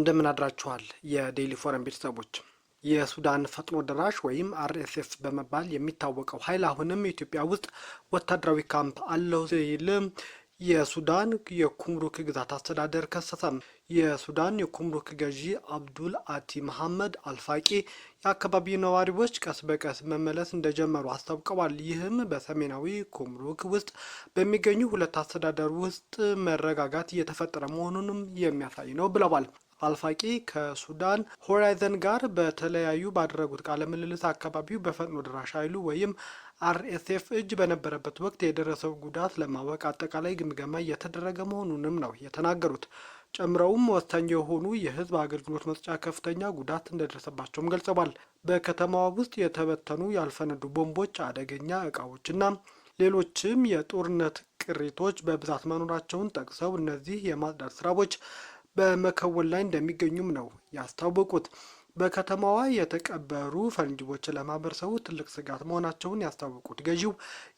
እንደምን አድራችኋል የዴይሊ ፎረም ቤተሰቦች። የሱዳን ፈጥኖ ደራሽ ወይም አርኤስኤፍ በመባል የሚታወቀው ኃይል አሁንም ኢትዮጵያ ውስጥ ወታደራዊ ካምፕ አለው ሲል የሱዳን የኩምሩክ ግዛት አስተዳደር ከሰሰም። የሱዳን የኩምሩክ ገዢ አብዱል አቲ መሐመድ አልፋቂ የአካባቢው ነዋሪዎች ቀስ በቀስ መመለስ እንደጀመሩ አስታውቀዋል። ይህም በሰሜናዊ ኩምሩክ ውስጥ በሚገኙ ሁለት አስተዳደር ውስጥ መረጋጋት እየተፈጠረ መሆኑንም የሚያሳይ ነው ብለዋል። አልፋቂ ከሱዳን ሆራይዘን ጋር በተለያዩ ባደረጉት ቃለ ምልልስ አካባቢው በፈጥኖ ደራሽ ኃይሉ ወይም አርኤስኤፍ እጅ በነበረበት ወቅት የደረሰው ጉዳት ለማወቅ አጠቃላይ ግምገማ እየተደረገ መሆኑንም ነው የተናገሩት። ጨምረውም ወሳኝ የሆኑ የህዝብ አገልግሎት መስጫ ከፍተኛ ጉዳት እንደደረሰባቸውም ገልጸዋል። በከተማዋ ውስጥ የተበተኑ ያልፈነዱ ቦምቦች፣ አደገኛ እቃዎችና ሌሎችም የጦርነት ቅሪቶች በብዛት መኖራቸውን ጠቅሰው እነዚህ የማጽዳት ስራዎች በመከወን ላይ እንደሚገኙም ነው ያስታወቁት። በከተማዋ የተቀበሩ ፈንጂዎች ለማህበረሰቡ ትልቅ ስጋት መሆናቸውን ያስታወቁት ገዢው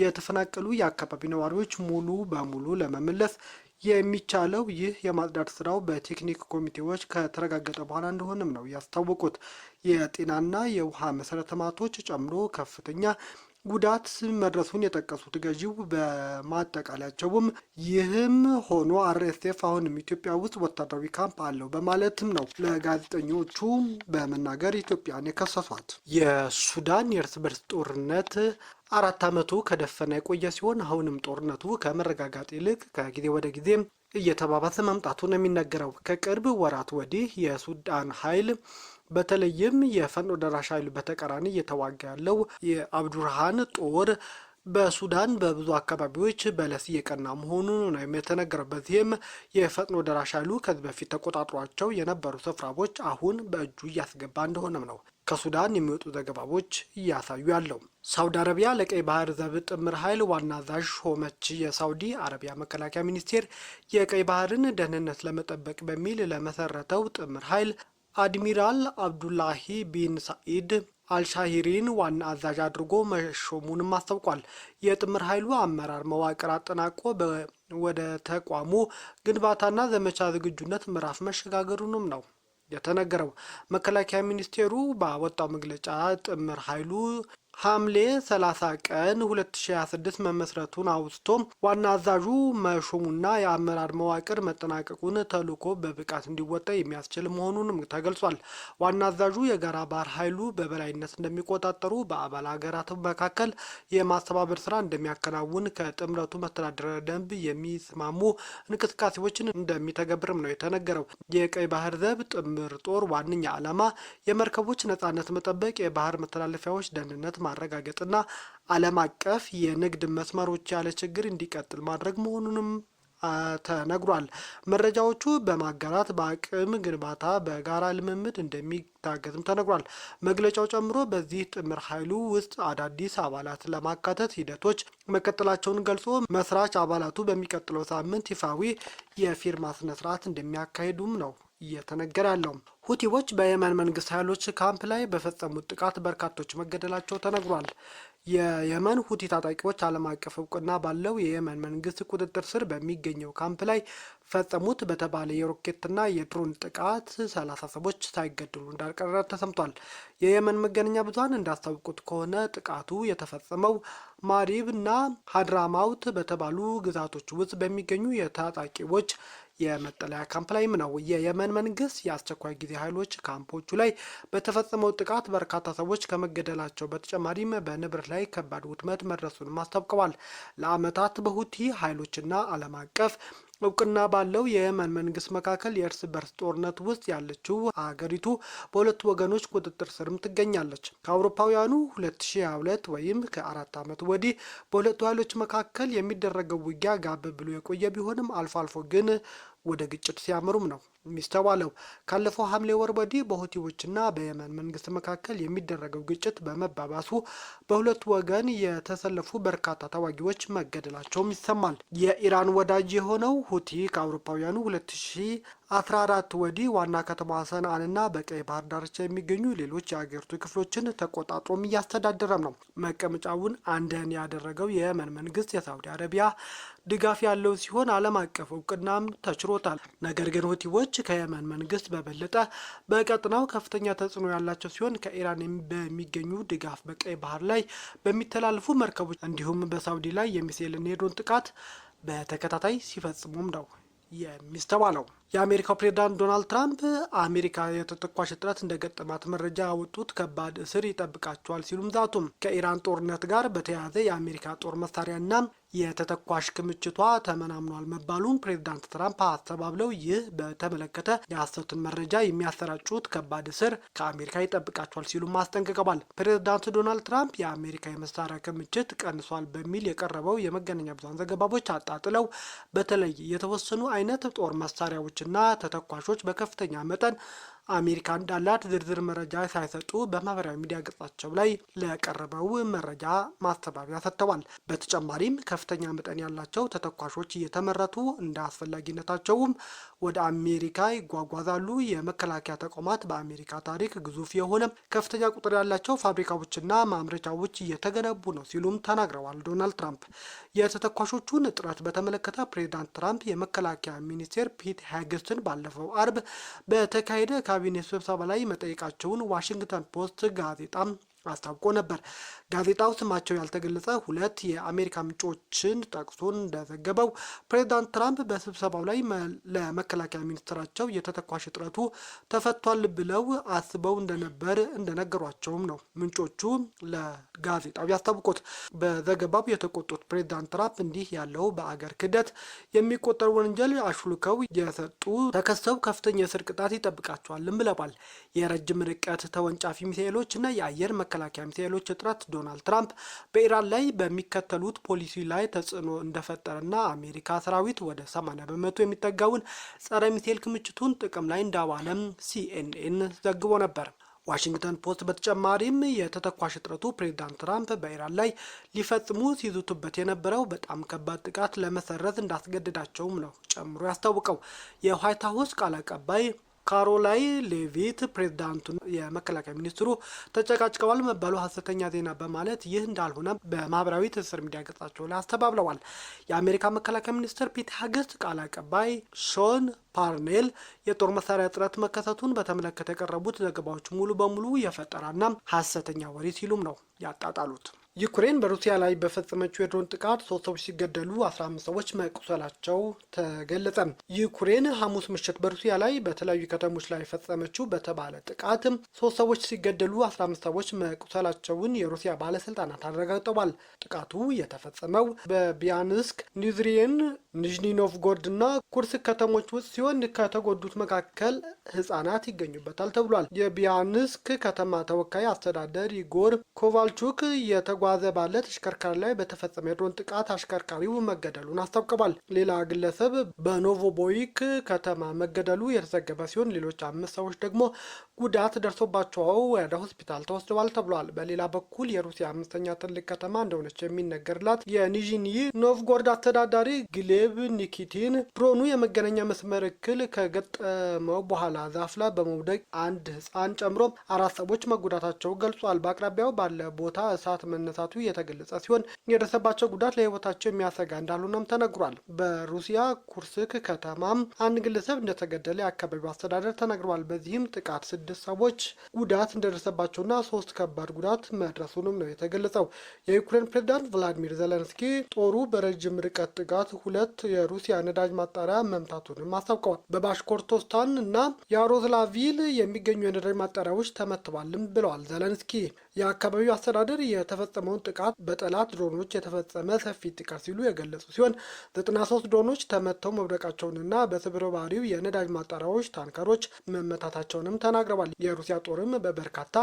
የተፈናቀሉ የአካባቢ ነዋሪዎች ሙሉ በሙሉ ለመመለስ የሚቻለው ይህ የማጽዳት ስራው በቴክኒክ ኮሚቴዎች ከተረጋገጠ በኋላ እንደሆነም ነው ያስታወቁት። የጤናና የውሃ መሰረተ ልማቶች ጨምሮ ከፍተኛ ጉዳት መድረሱን የጠቀሱት ገዢው በማጠቃለያቸውም ይህም ሆኖ አርኤስኤፍ አሁንም ኢትዮጵያ ውስጥ ወታደራዊ ካምፕ አለው በማለትም ነው ለጋዜጠኞቹ በመናገር ኢትዮጵያን የከሰሷት። የሱዳን የእርስ በርስ ጦርነት 4 ዓመቱ ከደፈነ የቆየ ሲሆን አሁንም ጦርነቱ ከመረጋጋት ይልቅ ከጊዜ ወደ ጊዜ እየተባባሰ መምጣቱ ነው የሚነገረው። ከቅርብ ወራት ወዲህ የሱዳን ኃይል በተለይም የፈጥኖ ደራሽ ኃይሉ በተቃራኒ እየተዋጋ ያለው የአብዱርሃን ጦር በሱዳን በብዙ አካባቢዎች በለስ እየቀና መሆኑ ነው የተነገረው። በዚህም የፈጥኖ ደራሽ ኃይሉ ከዚህ በፊት ተቆጣጥሯቸው የነበሩ ስፍራዎች አሁን በእጁ እያስገባ እንደሆነም ነው ከሱዳን የሚወጡ ዘገባዎች እያሳዩ ያለው። ሳውዲ አረቢያ ለቀይ ባህር ዘብ ጥምር ኃይል ዋና አዛዥ ሾመች። የሳውዲ አረቢያ መከላከያ ሚኒስቴር የቀይ ባህርን ደህንነት ለመጠበቅ በሚል ለመሰረተው ጥምር ኃይል አድሚራል አብዱላሂ ቢን ሳኢድ አልሻሂሪን ዋና አዛዥ አድርጎ መሾሙንም አስታውቋል። የጥምር ኃይሉ አመራር መዋቅር አጠናቆ ወደ ተቋሙ ግንባታና ዘመቻ ዝግጁነት ምዕራፍ መሸጋገሩንም ነው የተነገረው። መከላከያ ሚኒስቴሩ ባወጣው መግለጫ ጥምር ኃይሉ ሐምሌ 30 ቀን 2026 መመስረቱን አውስቶ ዋና አዛዡ መሾሙና የአመራር መዋቅር መጠናቀቁን ተልዕኮ በብቃት እንዲወጣ የሚያስችል መሆኑንም ተገልጿል። ዋና አዛዡ የጋራ ባህር ኃይሉ በበላይነት እንደሚቆጣጠሩ፣ በአባል ሀገራት መካከል የማስተባበር ስራ እንደሚያከናውን፣ ከጥምረቱ መተዳደሪያ ደንብ የሚስማሙ እንቅስቃሴዎችን እንደሚተገብርም ነው የተነገረው። የቀይ ባህር ዘብ ጥምር ጦር ዋነኛ ዓላማ የመርከቦች ነጻነት መጠበቅ፣ የባህር መተላለፊያዎች ደህንነት ማረጋገጥና ዓለም አቀፍ የንግድ መስመሮች ያለ ችግር እንዲቀጥል ማድረግ መሆኑንም ተነግሯል። መረጃዎቹ በማጋራት በአቅም ግንባታ በጋራ ልምምድ እንደሚታገዝም ተነግሯል። መግለጫው ጨምሮ በዚህ ጥምር ኃይሉ ውስጥ አዳዲስ አባላት ለማካተት ሂደቶች መቀጠላቸውን ገልጾ መስራች አባላቱ በሚቀጥለው ሳምንት ይፋዊ የፊርማ ስነስርዓት እንደሚያካሂዱም ነው እየተነገረ ያለው። ሁቲዎች በየመን መንግስት ኃይሎች ካምፕ ላይ በፈጸሙት ጥቃት በርካቶች መገደላቸው ተነግሯል። የየመን ሁቲ ታጣቂዎች ዓለም አቀፍ እውቅና ባለው የየመን መንግስት ቁጥጥር ስር በሚገኘው ካምፕ ላይ ፈጸሙት በተባለ የሮኬትና የድሮን ጥቃት 30 ሰዎች ሳይገደሉ እንዳልቀረ ተሰምቷል። የየመን መገናኛ ብዙኃን እንዳስታወቁት ከሆነ ጥቃቱ የተፈጸመው ማሪብ እና ሀድራማውት በተባሉ ግዛቶች ውስጥ በሚገኙ የታጣቂዎች የመጠለያ ካምፕ ላይም ነው። የየመን መንግስት የአስቸኳይ ጊዜ ኃይሎች ካምፖቹ ላይ በተፈጸመው ጥቃት በርካታ ሰዎች ከመገደላቸው በተጨማሪም በንብረት ላይ ከባድ ውድመት መድረሱንም አስታውቀዋል። ለዓመታት በሁቲ ኃይሎችና ዓለም አቀፍ እውቅና ባለው የየመን መንግስት መካከል የእርስ በርስ ጦርነት ውስጥ ያለችው አገሪቱ በሁለቱ ወገኖች ቁጥጥር ስርም ትገኛለች። ከአውሮፓውያኑ 2022 ወይም ከ4 ዓመት ወዲህ በሁለቱ ኃይሎች መካከል የሚደረገው ውጊያ ጋብ ብሎ የቆየ ቢሆንም አልፎ አልፎ ግን ወደ ግጭት ሲያመሩም ነው የሚስተዋለው። ካለፈው ሐምሌ ወር ወዲህ በሁቲዎችና በየመን መንግስት መካከል የሚደረገው ግጭት በመባባሱ በሁለቱ ወገን የተሰለፉ በርካታ ተዋጊዎች መገደላቸውም ይሰማል። የኢራን ወዳጅ የሆነው ሁቲ ከአውሮፓውያኑ 14 ወዲህ ዋና ከተማ ሰንዓንና በቀይ ባህር ዳርቻ የሚገኙ ሌሎች የአገሪቱ ክፍሎችን ተቆጣጥሮም እያስተዳደረም ነው። መቀመጫውን አንደን ያደረገው የየመን መንግስት የሳውዲ አረቢያ ድጋፍ ያለው ሲሆን ዓለም አቀፍ እውቅናም ተችሮታል። ነገር ግን ሁቲዎች ከየመን መንግስት በበለጠ በቀጥናው ከፍተኛ ተጽዕኖ ያላቸው ሲሆን ከኢራን በሚገኙ ድጋፍ በቀይ ባህር ላይ በሚተላለፉ መርከቦች እንዲሁም በሳውዲ ላይ የሚሳኤልና የድሮን ጥቃት በተከታታይ ሲፈጽሙም ነው የሚስተዋለው። የአሜሪካው ፕሬዝዳንት ዶናልድ ትራምፕ አሜሪካ የተተኳሽ እጥረት እንደገጠማት መረጃ ያወጡት ከባድ እስር ይጠብቃቸዋል ሲሉም ዛቱም። ከኢራን ጦርነት ጋር በተያያዘ የአሜሪካ ጦር መሳሪያና የተተኳሽ ክምችቷ ተመናምኗል መባሉን ፕሬዝዳንት ትራምፕ አስተባብለው ይህ በተመለከተ የሐሰትን መረጃ የሚያሰራጩት ከባድ እስር ከአሜሪካ ይጠብቃቸዋል ሲሉም አስጠንቅቀዋል። ፕሬዝዳንት ዶናልድ ትራምፕ የአሜሪካ የመሳሪያ ክምችት ቀንሷል በሚል የቀረበው የመገናኛ ብዙሃን ዘገባዎች አጣጥለው በተለይ የተወሰኑ አይነት ጦር መሳሪያዎችና ተተኳሾች በከፍተኛ መጠን አሜሪካ እንዳላት ዝርዝር መረጃ ሳይሰጡ በማህበራዊ ሚዲያ ገጻቸው ላይ ለቀረበው መረጃ ማስተባበያ ሰጥተዋል። በተጨማሪም ከፍተኛ መጠን ያላቸው ተተኳሾች እየተመረቱ እንደ አስፈላጊነታቸውም ወደ አሜሪካ ይጓጓዛሉ። የመከላከያ ተቋማት በአሜሪካ ታሪክ ግዙፍ የሆነ ከፍተኛ ቁጥር ያላቸው ፋብሪካዎችና ማምረቻዎች እየተገነቡ ነው ሲሉም ተናግረዋል። ዶናልድ ትራምፕ የተተኳሾቹን እጥረት በተመለከተ ፕሬዝዳንት ትራምፕ የመከላከያ ሚኒስቴር ፒት ሄግስትን ባለፈው አርብ በተካሄደ ካቢኔ ስብሰባ ላይ መጠየቃቸውን ዋሽንግተን ፖስት ጋዜጣም አስታውቆ ነበር። ጋዜጣው ስማቸው ያልተገለጸ ሁለት የአሜሪካ ምንጮችን ጠቅሶ እንደዘገበው ፕሬዝዳንት ትራምፕ በስብሰባው ላይ ለመከላከያ ሚኒስትራቸው የተተኳሽ እጥረቱ ተፈቷል ብለው አስበው እንደነበር እንደነገሯቸውም ነው ምንጮቹ ለጋዜጣው ያስታውቁት። በዘገባው የተቆጡት ፕሬዝዳንት ትራምፕ እንዲህ ያለው በአገር ክህደት የሚቆጠር ወንጀል አሹልከው የሰጡ ተከሰው ከፍተኛ የእስር ቅጣት ይጠብቃቸዋልም ብለዋል። የረጅም ርቀት ተወንጫፊ ሚሳኤሎች እና የአየር መከላከያ ሚሳኤሎች እጥረት ዶናልድ ትራምፕ በኢራን ላይ በሚከተሉት ፖሊሲ ላይ ተጽዕኖ እንደፈጠረና አሜሪካ ሰራዊት ወደ 80 በመቶ የሚጠጋውን ጸረ ሚሳኤል ክምችቱን ጥቅም ላይ እንዳዋለም ሲኤንኤን ዘግቦ ነበር። ዋሽንግተን ፖስት በተጨማሪም የተተኳሽ እጥረቱ ፕሬዝዳንት ትራምፕ በኢራን ላይ ሊፈጽሙ ሲይዙትበት የነበረው በጣም ከባድ ጥቃት ለመሰረዝ እንዳስገደዳቸውም ነው ጨምሮ ያስታውቀው። የዋይት ሀውስ ቃል አቀባይ ካሮላይ ሌቪት ፕሬዝዳንቱን የመከላከያ ሚኒስትሩ ተጨቃጭቀዋል መባሉ ሐሰተኛ ዜና በማለት ይህ እንዳልሆነ በማህበራዊ ትስስር ሚዲያ ገጻቸው ላይ አስተባብለዋል። የአሜሪካ መከላከያ ሚኒስትር ፒት ሄግስት ቃል አቀባይ ሾን ፓርኔል የጦር መሳሪያ እጥረት መከሰቱን በተመለከተ የቀረቡት ዘገባዎች ሙሉ በሙሉ የፈጠራና ሐሰተኛ ወሬ ሲሉም ነው ያጣጣሉት። ዩክሬን በሩሲያ ላይ በፈጸመችው የድሮን ጥቃት 3 ሰዎች ሲገደሉ 15 ሰዎች መቁሰላቸው ተገለጸ። ዩክሬን ሐሙስ ምሽት በሩሲያ ላይ በተለያዩ ከተሞች ላይ ፈጸመችው በተባለ ጥቃት 3 ሰዎች ሲገደሉ 15 ሰዎች መቁሰላቸውን የሩሲያ ባለስልጣናት አረጋግጠዋል። ጥቃቱ የተፈጸመው በቢያንስክ፣ ኒዝሪን፣ ኒዥኒ ኖቭጎሮድ እና ኩርስክ ከተሞች ውስጥ ሲሆን ከተጎዱት መካከል ህጻናት ይገኙበታል ተብሏል። የቢያንስክ ከተማ ተወካይ አስተዳደር ኢጎር ኮቫልቹክ የተጓዘ ባለ ተሽከርካሪ ላይ በተፈጸመ የድሮን ጥቃት አሽከርካሪው መገደሉን አስታውቀዋል። ሌላ ግለሰብ በኖቮቦይክ ከተማ መገደሉ የተዘገበ ሲሆን ሌሎች 5 ሰዎች ደግሞ ጉዳት ደርሶባቸው ወደ ሆስፒታል ተወስደዋል ተብሏል። በሌላ በኩል የሩሲያ 5ኛ ትልቅ ከተማ እንደሆነች የሚነገርላት የኒዥኒ ኖቭጎሮድ አስተዳዳሪ ግሌብ ኒኪቲን ድሮኑ የመገናኛ መስመር እክል ከገጠመው በኋላ ዛፍ ላይ በመውደቅ አንድ ህፃን ጨምሮ 4 ሰዎች መጎዳታቸው ገልጿል። በአቅራቢያው ባለ ቦታ እሳት መነሳቱ የተገለጸ ሲሆን የደረሰባቸው ጉዳት ለህይወታቸው የሚያሰጋ እንዳልሆነም ተነግሯል። በሩሲያ ኩርስክ ከተማም አንድ ግለሰብ እንደተገደለ የአካባቢው አስተዳደር ተነግሯል። በዚህም ጥቃት 6 ሰዎች ጉዳት እንደደረሰባቸውና 3 ከባድ ጉዳት መድረሱንም ነው የተገለጸው። የዩክሬን ፕሬዝዳንት ቭላዲሚር ዜሌንስኪ ጦሩ በረጅም ርቀት ጥቃት 2 የሩሲያ ነዳጅ ማጣሪያ መምታቱንም አስታውቀዋል። በባሽኮርቶስታን እና ያሮስላቪል የሚገኙ የነዳጅ ማጣሪያዎች ተመትተዋልም ብለዋል ዜሌንስኪ። የአካባቢው አስተዳደር የተፈጸመውን ጥቃት በጠላት ድሮኖች የተፈጸመ ሰፊ ጥቃት ሲሉ የገለጹ ሲሆን 93 ድሮኖች ተመተው መውደቃቸውንና በስብርባሪው የነዳጅ ማጣሪያዎች ታንከሮች መመታታቸውንም ተናግረዋል። የሩሲያ ጦርም በበርካታ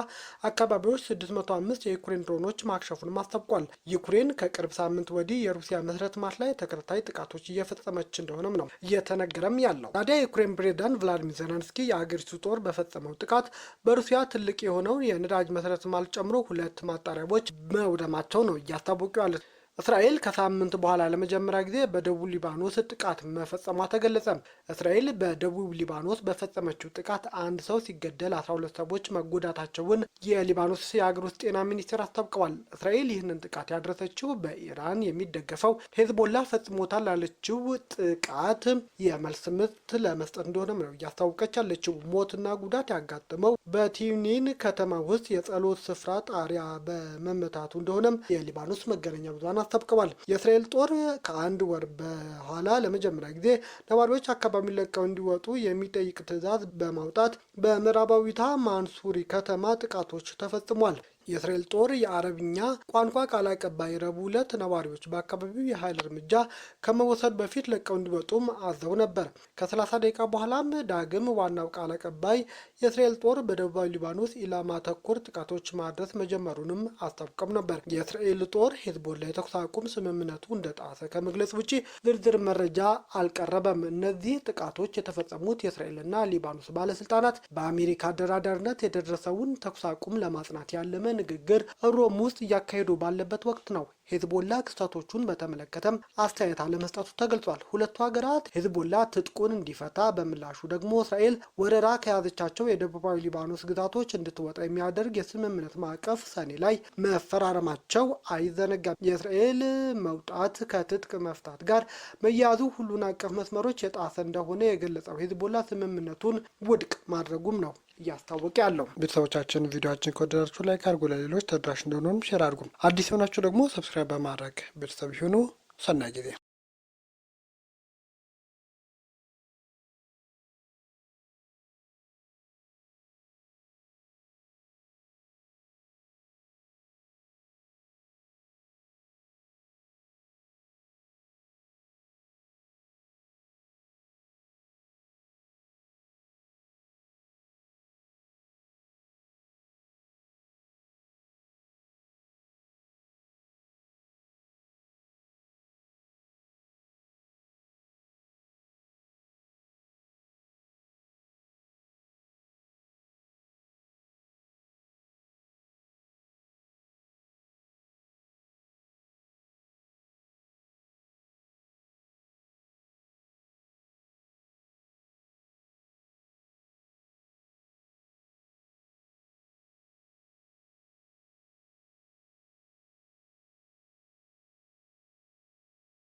አካባቢዎች 605 የዩክሬን ድሮኖች ማክሸፉንም አስታውቋል። ዩክሬን ከቅርብ ሳምንት ወዲህ የሩሲያ መሰረተ ልማት ላይ ተከታታይ ጥቃቶች እየፈጸመች እንደሆነም ነው እየተነገረም ያለው። ታዲያ የዩክሬን ፕሬዝዳንት ቭላዲሚር ዜሌንስኪ የአገሪቱ ጦር በፈጸመው ጥቃት በሩሲያ ትልቅ የሆነውን የነዳጅ መሰረተ ልማት ጨምሮ 2 ማጣሪያዎች መውደማቸው ነው እያስታወቁ ያሉት። እስራኤል ከሳምንት በኋላ ለመጀመሪያ ጊዜ በደቡብ ሊባኖስ ጥቃት መፈጸሟ ተገለጸ። እስራኤል በደቡብ ሊባኖስ በፈጸመችው ጥቃት አንድ ሰው ሲገደል 12 ሰዎች መጎዳታቸውን የሊባኖስ የሀገር ውስጥ ጤና ሚኒስቴር አስታውቀዋል። እስራኤል ይህንን ጥቃት ያደረሰችው በኢራን የሚደገፈው ሄዝቦላ ፈጽሞታል ላለችው ጥቃት የመልስ ምት ለመስጠት እንደሆነም ነው እያስታወቀች ያለችው። ሞትና ጉዳት ያጋጠመው በቲዩኒን ከተማ ውስጥ የጸሎት ስፍራ ጣሪያ በመመታቱ እንደሆነም የሊባኖስ መገናኛ ብዙሃን አስታውቀዋል። የእስራኤል ጦር ከአንድ ወር በኋላ ለመጀመሪያ ጊዜ ነዋሪዎች አካባቢውን ለቀው እንዲወጡ የሚጠይቅ ትዕዛዝ በማውጣት በምዕራባዊቷ ማንሱሪ ከተማ ጥቃቶች ተፈጽሟል። የእስራኤል ጦር የአረብኛ ቋንቋ ቃል አቀባይ ረቡዕ ዕለት ነዋሪዎች በአካባቢው የኃይል እርምጃ ከመወሰድ በፊት ለቀው እንዲወጡም አዘው ነበር። ከ30 ደቂቃ በኋላም ዳግም ዋናው ቃል አቀባይ የእስራኤል ጦር በደቡባዊ ሊባኖስ ኢላማ ተኮር ጥቃቶች ማድረስ መጀመሩንም አስታውቀው ነበር። የእስራኤል ጦር ሄዝቦላ የተኩስ አቁም ስምምነቱ እንደጣሰ ከመግለጽ ውጭ ዝርዝር መረጃ አልቀረበም። እነዚህ ጥቃቶች የተፈጸሙት የእስራኤልና ሊባኖስ ባለስልጣናት በአሜሪካ አደራዳሪነት የደረሰውን ተኩስ አቁም ለማጽናት ያለመ ንግግር ሮም ውስጥ እያካሄዱ ባለበት ወቅት ነው። ሄዝቦላ ክስተቶቹን በተመለከተም አስተያየት አለመስጠቱ ተገልጿል። ሁለቱ ሀገራት ሄዝቦላ ትጥቁን እንዲፈታ፣ በምላሹ ደግሞ እስራኤል ወረራ ከያዘቻቸው የደቡባዊ ሊባኖስ ግዛቶች እንድትወጣ የሚያደርግ የስምምነት ማዕቀፍ ሰኔ ላይ መፈራረማቸው አይዘነጋም። የእስራኤል መውጣት ከትጥቅ መፍታት ጋር መያዙ ሁሉን አቀፍ መስመሮች የጣሰ እንደሆነ የገለጸው ሄዝቦላ ስምምነቱን ውድቅ ማድረጉም ነው እያስታወቀ ያለው። ቤተሰቦቻችን ቪዲዮአችን ከወደዳችሁ ላይክ አድርጉ፣ ለሌሎች ተደራሽ እንደሆነም ሼር አድርጉ። አዲስ የሆናችሁ ደግሞ ሰብስክራይብ በማድረግ ቤተሰብ ይሁኑ። ሰናይ ጊዜ